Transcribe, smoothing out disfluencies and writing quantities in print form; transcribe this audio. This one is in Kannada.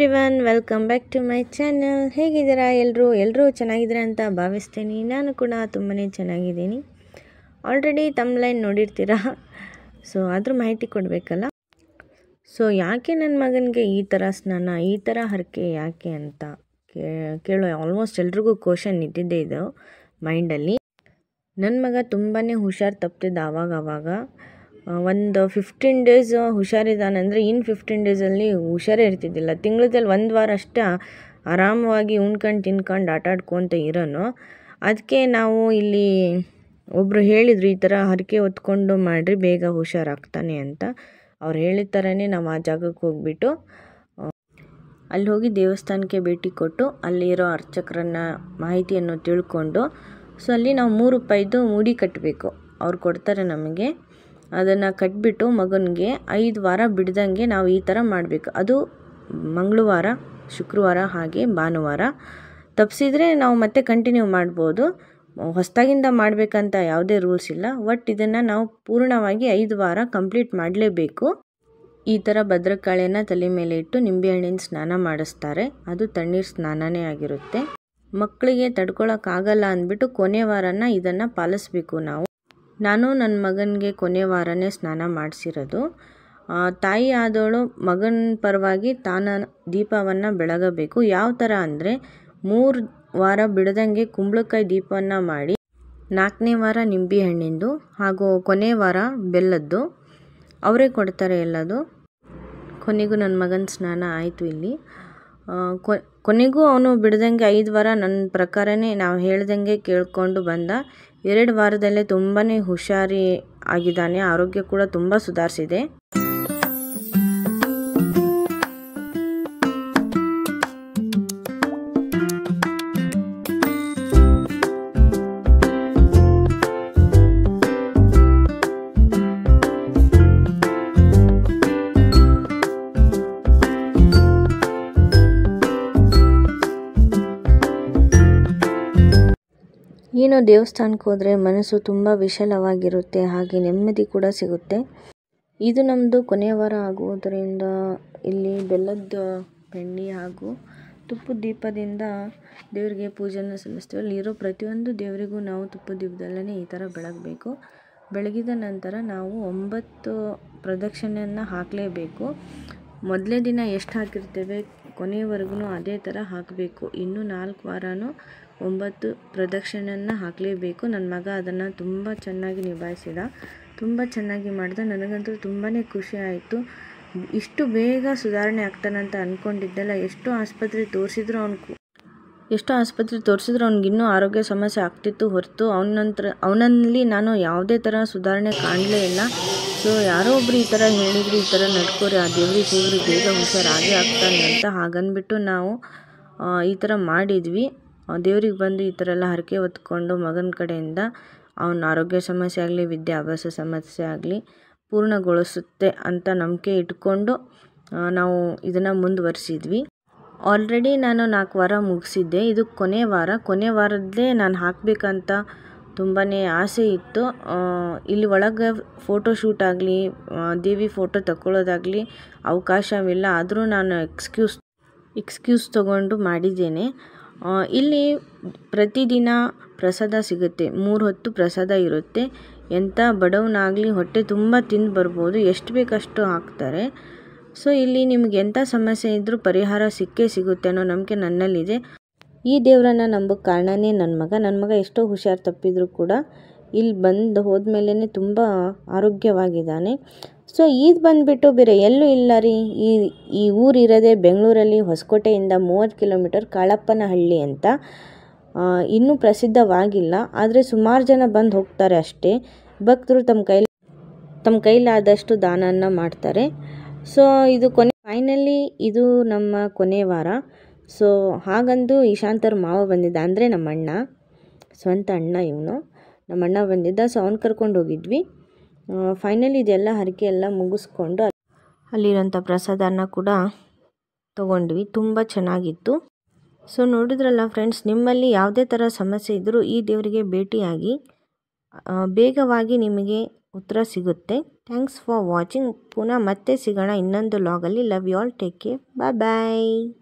Everyone, welcome back to my channel. ಹೇಗಿದ್ದೀರಾ ಎಲ್ಲರೂ ಚೆನ್ನಾಗಿದ್ದೀರಾ ಅಂತ ಭಾವಿಸ್ತೀನಿ. ನಾನು ಕೂಡ ತುಂಬಾ ಚೆನ್ನಾಗಿದ್ದೀನಿ. ಆಲ್ರೆಡಿ ತಮ್ಲೈನ್ ನೋಡಿರ್ತೀರಾ, ಸೊ ಅದ್ರ ಮಾಹಿತಿ ಕೊಡಬೇಕಲ್ಲ. ಸೊ ಯಾಕೆ ನನ್ನ ಮಗನಿಗೆ ಈ ಥರ ಸ್ನಾನ, ಈ ಥರ ಹರಕೆ ಯಾಕೆ ಅಂತ ಕೇಳೋ ಆಲ್ಮೋಸ್ಟ್ ಎಲ್ರಿಗೂ ಕ್ವಶನ್ ಇದ್ದಿದ್ದೇ ಇದು ಮೈಂಡಲ್ಲಿ. ನನ್ನ ಮಗ ತುಂಬಾ ಹುಷಾರು ತಪ್ತಿದ್ದ ಆವಾಗ. ಒಂದು 15 ಡೇಸ್ ಹುಷಾರಿದ್ದಾನಂದರೆ ಇನ್ನು 15 ಡೇಸಲ್ಲಿ ಹುಷಾರೇ ಇರ್ತಿದ್ದಿಲ್ಲ. ತಿಂಗಳಲ್ಲಿ 1 ವಾರ ಅಷ್ಟೇ ಆರಾಮವಾಗಿ ಉಣ್ಕೊಂಡು ತಿನ್ಕೊಂಡು ಆಟಾಡ್ಕೊತ ಇರೋನು. ಅದಕ್ಕೆ ನಾವು ಇಲ್ಲಿ ಒಬ್ಬರು ಹೇಳಿದರು, ಈ ಥರ ಹರಕೆ ಹೊತ್ಕೊಂಡು ಮಾಡಿರಿ ಬೇಗ ಹುಷಾರಾಗ್ತಾನೆ ಅಂತ. ಅವ್ರು ಹೇಳಿದ ಥರನೇ ನಾವು ಆ ಜಾಗಕ್ಕೆ ಹೋಗ್ಬಿಟ್ಟು ಅಲ್ಲಿ ಹೋಗಿ ದೇವಸ್ಥಾನಕ್ಕೆ ಭೇಟಿ ಕೊಟ್ಟು ಅಲ್ಲಿರೋ ಅರ್ಚಕರನ್ನ ಮಾಹಿತಿಯನ್ನು ತಿಳ್ಕೊಂಡು, ಸೊ ಅಲ್ಲಿ ನಾವು 3 ರೂಪಾಯಿದು ಮುಡಿ ಕಟ್ಟಬೇಕು. ಅವ್ರು ಕೊಡ್ತಾರೆ ನಮಗೆ. ಅದನ್ನು ಕಟ್ಬಿಟ್ಟು ಮಗನಿಗೆ 5 ವಾರ ಬಿಡ್ದಂಗೆ ನಾವು ಈ ಥರ ಮಾಡಬೇಕು. ಅದು ಮಂಗಳವಾರ, ಶುಕ್ರವಾರ ಹಾಗೆ ಭಾನುವಾರ. ತಪ್ಪಿಸಿದ್ರೆ ನಾವು ಮತ್ತೆ ಕಂಟಿನ್ಯೂ ಮಾಡ್ಬೋದು. ಹೊಸದಾಗಿಂದ ಮಾಡಬೇಕಂತ ಯಾವುದೇ ರೂಲ್ಸ್ ಇಲ್ಲ. ಒಟ್ಟು ಇದನ್ನು ನಾವು ಪೂರ್ಣವಾಗಿ 5 ವಾರ ಕಂಪ್ಲೀಟ್ ಮಾಡಲೇಬೇಕು. ಈ ಥರ ಭದ್ರಕಾಳಿಯನ್ನು ತಲೆ ಮೇಲೆ ಇಟ್ಟು ನಿಂಬೆಹಣ್ಣಿನ ಸ್ನಾನ ಮಾಡಿಸ್ತಾರೆ. ಅದು ತಣ್ಣೀರು ಸ್ನಾನನೇ ಆಗಿರುತ್ತೆ. ಮಕ್ಕಳಿಗೆ ತಡ್ಕೊಳಕ್ಕಾಗಲ್ಲ ಅಂದ್ಬಿಟ್ಟು ಕೊನೆ ವಾರನ ಇದನ್ನು ಪಾಲಿಸ್ಬೇಕು ನಾವು. ನಾನು ನನ್ನ ಮಗನಿಗೆ ಕೊನೆ ವಾರನೇ ಸ್ನಾನ ಮಾಡಿಸಿರೋದು. ತಾಯಿ ಆದವಳು ಮಗನ ಪರವಾಗಿ ತಾನು ದೀಪವನ್ನು ಬೆಳಗಬೇಕು. ಯಾವ ಥರ ಅಂದರೆ 3 ವಾರ ಬಿಡದಂಗೆ ಕುಂಬಳಕಾಯಿ ದೀಪವನ್ನು ಮಾಡಿ, 4ನೇ ವಾರ ನಿಂಬೆ ಹಣ್ಣಿಂದು ಹಾಗೂ ಕೊನೆ ವಾರ ಬೆಲ್ಲದ್ದು ಅವರೇ ಕೊಡ್ತಾರೆ ಎಲ್ಲದು. ಕೊನೆಗೂ ನನ್ನ ಮಗನ ಸ್ನಾನ ಆಯಿತು ಇಲ್ಲಿ. ಕೊನೆಗೂ ಅವನು ಬಿಡ್ದಂಗೆ 5 ವಾರ ನನ್ನ ಪ್ರಕಾರನೇ ನಾವು ಹೇಳ್ದಂಗೆ ಕೇಳ್ಕೊಂಡು ಬಂದ. 2 ವಾರದಲ್ಲೇ ತುಂಬಾ ಹುಷಾರಿ ಆಗಿದ್ದಾನೆ. ಆರೋಗ್ಯ ಕೂಡ ತುಂಬ ಸುಧಾರಿಸಿದೆ. ಏನೋ ದೇವಸ್ಥಾನಕ್ಕೆ ಹೋದರೆ ಮನಸ್ಸು ತುಂಬ ವಿಶಾಲವಾಗಿರುತ್ತೆ, ಹಾಗೆ ನೆಮ್ಮದಿ ಕೂಡ ಸಿಗುತ್ತೆ. ಇದು ನಮ್ಮದು ಕೊನೆಯ ವಾರ ಆಗುವುದರಿಂದ ಇಲ್ಲಿ ಬೆಲ್ಲದ ಬೆಣ್ಣೆ ಹಾಗೂ ತುಪ್ಪದ ದೀಪದಿಂದ ದೇವರಿಗೆ ಪೂಜೆಯನ್ನು ಸಲ್ಲಿಸ್ತೀವಿ. ಅಲ್ಲಿರೋ ಪ್ರತಿಯೊಂದು ದೇವರಿಗೂ ನಾವು ತುಪ್ಪದ ದೀಪದಲ್ಲೇ ಈ ಥರ ಬೆಳಗಬೇಕು. ಬೆಳಗಿದ ನಂತರ ನಾವು 9 ಪ್ರದಕ್ಷಿಣೆಯನ್ನು ಹಾಕಲೇಬೇಕು. ಮೊದಲೇ ದಿನ ಎಷ್ಟು ಹಾಕಿರ್ತೇವೆ ಕೊನೆಯವರೆಗೂ ಅದೇ ಥರ ಹಾಕಬೇಕು. ಇನ್ನು 4 ವಾರನೂ 9 ಪ್ರದಕ್ಷಿಣೆಯನ್ನು ಹಾಕಲೇಬೇಕು. ನನ್ನ ಮಗ ಅದನ್ನು ತುಂಬ ಚೆನ್ನಾಗಿ ನಿಭಾಯಿಸಿದ, ತುಂಬ ಚೆನ್ನಾಗಿ ಮಾಡಿದ. ನನಗಂತೂ ತುಂಬಾ ಖುಷಿ ಆಯಿತು. ಇಷ್ಟು ಬೇಗ ಸುಧಾರಣೆ ಆಗ್ತಾನಂತ ಅಂದ್ಕೊಂಡಿದ್ದೆಲ್ಲ. ಎಷ್ಟೋ ಆಸ್ಪತ್ರೆ ತೋರಿಸಿದ್ರು ಅವ್ನಿಗಿನ್ನೂ ಆರೋಗ್ಯ ಸಮಸ್ಯೆ ಆಗ್ತಿತ್ತು ಹೊರತು ಅವನಲ್ಲಿ ನಾನು ಯಾವುದೇ ಥರ ಸುಧಾರಣೆ ಕಾಣಲೇ ಇಲ್ಲ. ಸೊ ಯಾರೋ ಒಬ್ರು ಈ ಥರ ಹೇಳಿದ್ರು, ಈ ಥರ ನಡ್ಕೋರಿ, ಆ ದೇವ್ರಿಗೆ ಹೋಗ್ರಿ ಬೇಗ ಹುಷಾರಾಗೇ ಆಗ್ತಾನೆ ಅಂತ. ಹಾಗನ್ಬಿಟ್ಟು ನಾವು ಈ ಥರ ಮಾಡಿದ್ವಿ. ದೇವ್ರಿಗೆ ಬಂದು ಈ ಥರ ಎಲ್ಲ ಹರಕೆ ಹೊತ್ಕೊಂಡು ಮಗನ ಕಡೆಯಿಂದ ಅವನ ಆರೋಗ್ಯ ಸಮಸ್ಯೆ ಆಗಲಿ, ವಿದ್ಯಾಭ್ಯಾಸ ಸಮಸ್ಯೆ ಆಗಲಿ ಪೂರ್ಣಗೊಳಿಸುತ್ತೆ ಅಂತ ನಂಬಿಕೆ ಇಟ್ಕೊಂಡು ನಾವು ಇದನ್ನು ಮುಂದುವರಿಸಿದ್ವಿ. ಆಲ್ರೆಡಿ ನಾನು 4 ವಾರ ಮುಗಿಸಿದ್ದೆ. ಇದು ಕೊನೆ ವಾರದ್ದೇ ನಾನು ಹಾಕಬೇಕಂತ ತುಂಬಾ ಆಸೆ ಇತ್ತು. ಇಲ್ಲಿ ಒಳಗೆ ಫೋಟೋಶೂಟ್ ಆಗಲಿ, ದೇವಿ ಫೋಟೋ ತಗೊಳ್ಳೋದಾಗಲಿ ಅವಕಾಶವಿಲ್ಲ. ಆದರೂ ನಾನು ಎಕ್ಸ್ಕ್ಯೂಸ್ ತಗೊಂಡು ಮಾಡಿದ್ದೇನೆ. ಇಲ್ಲಿ ಪ್ರತಿದಿನ ಪ್ರಸಾದ ಸಿಗುತ್ತೆ. 3 ಹೊತ್ತು ಪ್ರಸಾದ ಇರುತ್ತೆ. ಎಂಥ ಬಡವನಾಗಲಿ ಹೊಟ್ಟೆ ತುಂಬ ತಿಂದು ಬರ್ಬೋದು, ಎಷ್ಟು ಬೇಕಷ್ಟು ಹಾಕ್ತಾರೆ. ಸೊ ಇಲ್ಲಿ ನಿಮ್ಗೆ ಎಂಥ ಸಮಸ್ಯೆ ಇದ್ದರೂ ಪರಿಹಾರ ಸಿಕ್ಕೇ ಸಿಗುತ್ತೆ ಅನ್ನೋ ನಂಬಿಕೆ ನನ್ನಲ್ಲಿದೆ. ಈ ದೇವರನ್ನು ನಂಬೋಕ್ಕೆ ಕಾರಣನೇ ನನ್ನ ಮಗ ಎಷ್ಟೋ ಹುಷಾರು ತಪ್ಪಿದ್ರು ಕೂಡ ಇಲ್ಲಿ ಬಂದು ಹೋದ್ಮೇಲೆ ತುಂಬ ಆರೋಗ್ಯವಾಗಿದ್ದಾನೆ. ಸೊ ಇದು ಬಂದುಬಿಟ್ಟು ಬೇರೆ ಎಲ್ಲೂ ಇಲ್ಲ ರೀ. ಈ ಊರಿರೋದೇ ಬೆಂಗಳೂರಲ್ಲಿ ಹೊಸಕೋಟೆಯಿಂದ 30 ಕಿಲೋಮೀಟರ್ ಕಾಳಪ್ಪನಹಳ್ಳಿ ಅಂತ. ಇನ್ನೂ ಪ್ರಸಿದ್ಧವಾಗಿಲ್ಲ, ಆದರೆ ಸುಮಾರು ಜನ ಬಂದು ಹೋಗ್ತಾರೆ ಅಷ್ಟೇ. ಭಕ್ತರು ತಮ್ಮ ಕೈಲಾದಷ್ಟು ದಾನವನ್ನು ಮಾಡ್ತಾರೆ. ಸೊ ಇದು ಫೈನಲಿ ಇದು ನಮ್ಮ ಕೊನೆ ವಾರ. ಸೊ ಹಾಗಂದು ಈಶಾಂತರ ಮಾವ ಬಂದಿದ್ದ, ಅಂದರೆ ನಮ್ಮ ಅಣ್ಣ, ಸ್ವಂತ ಅಣ್ಣ ಇವನು. ನಮ್ಮ ಅಣ್ಣ ಬಂದಿದ್ದ. ಸೊ ಅವ್ನು ಕರ್ಕೊಂಡು ಹೋಗಿದ್ವಿ. ಫೈನಲಿ ಇದೆಲ್ಲ ಹರಕೆ ಎಲ್ಲ ಮುಗಿಸ್ಕೊಂಡು ಅಲ್ಲಿರೋಂಥ ಪ್ರಸಾದನ ಕೂಡ ತೊಗೊಂಡ್ವಿ. ತುಂಬ ಚೆನ್ನಾಗಿತ್ತು. ಸೊ ನೋಡಿದ್ರಲ್ಲ ಫ್ರೆಂಡ್ಸ್, ನಿಮ್ಮಲ್ಲಿ ಯಾವುದೇ ಥರ ಸಮಸ್ಯೆ ಇದ್ದರೂ ಈ ದೇವರಿಗೆ ಭೇಟಿಯಾಗಿ ಬೇಗವಾಗಿ ನಿಮಗೆ ಉತ್ತರ ಸಿಗುತ್ತೆ. Thanks for watching. ಪುನಃ ಮತ್ತೆ ಸಿಗೋಣ ಇನ್ನೊಂದು ಲಾಗಲ್ಲಿ. Love you all. Take care. Bye bye.